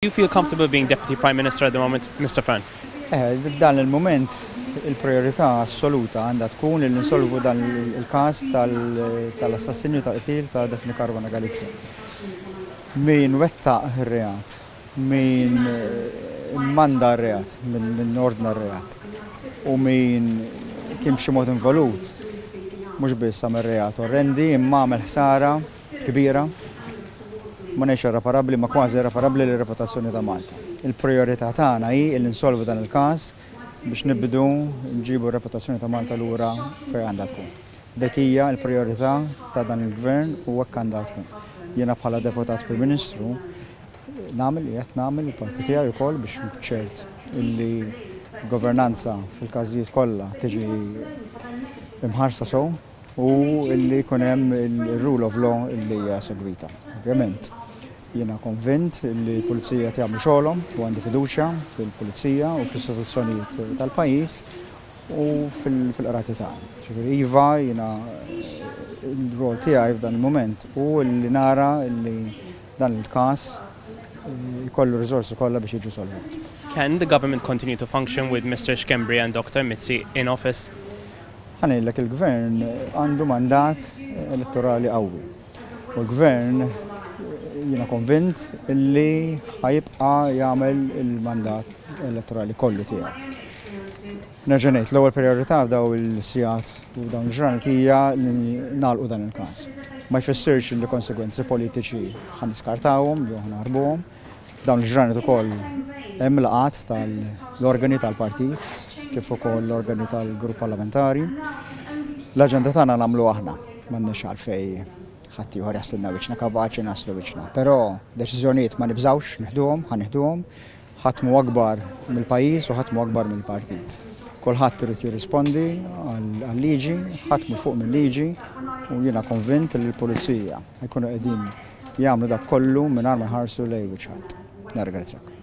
Do you feel comfortable being Deputy Prime Minister at the moment, Mr. Fearne? Dan il-moment il-priorità assoluta għandha tkun li nsolvu dan il-każ tal-assassinju tal-qtil ta' Defni Caruana Galizja. Min wettaq ir-reat, min manda r-reat, min ordna r-reat u min kien b'xi mod involut mhux biss għamel reat orrendi imma għamel ħsara kbira ma ngħidx irreparabbli ma kważi irreparabbli lir-reputazzjoni ta' Malta. Il-prijorità tagħna hi li nsolvu dan il-każ biex nibdu nġibu r-reputazzjoni ta' Malta lura fejn għandha tkun. Dik hija l-prijorità ta' dan il-Gvern u hekk għandha tkun. Jiena bħala Deputat Prim Ministru nagħmel il-parti tiegħi wkoll biex ċert illi governanza fil-każijiet kollha tiġi imħarsa sew u illi jkun hemm il-rule of law illi hija segwita. Ovvjament, jiena konvint li l-Pulizija tagħmlu xogħolhom u għandi fiduċja fil-Pulizija u fl-istituzzjonijiet tal-pajjiż u fil-qrati tagħna. Ġifieri iva jiena il-rol tiegħi f'dan il-mument u li nara li dan il-każ jkollu riżorsi kollha biex jiġu solvuti. Can the government continue to function with Mr. Schembri and Dr. Mitzi in office? Ħanejlek il-Gvern għandu mandat elettorali qawwi. U l-Gvern jiena konvint li ħajibqa' jagħmel il-mandat elettorali kollu tiegħu. Nerġa' ngħid l-ewwel prijorità f'daw il-sigħat u dawn il-ġranet hija li nagħlqu dan il-każ. Ma jfissirx li konsegwenzi politiċi ħaniskartawhom jew ħnarbuhom. F'dawn il-ġranet ukoll hemm laqgħat tal-organi tal-partit kif ukoll l-organi tal-grupp parlamentari. L-aġenda tagħna nagħmlu aħna, m'għandniex għalfejn ħadd ieħor jassilna wiċċna kapaċi naslu wiċċna. Però deċiżjonijiet ma nibżgħux nieħduhom, ħanieħduhom, ħatmu akbar mill-pajjiż u ħatmu akbar mill-partit. Kulħadd irid jirrispondi għal-liġi, ħatmu fuq mill-liġi u jiena konvint li l-Pulizija jkunu qegħdin jagħmlu dak kollu mingħajr ma jħarsu lejn wiċċ ħadd. Nirringrazzjak.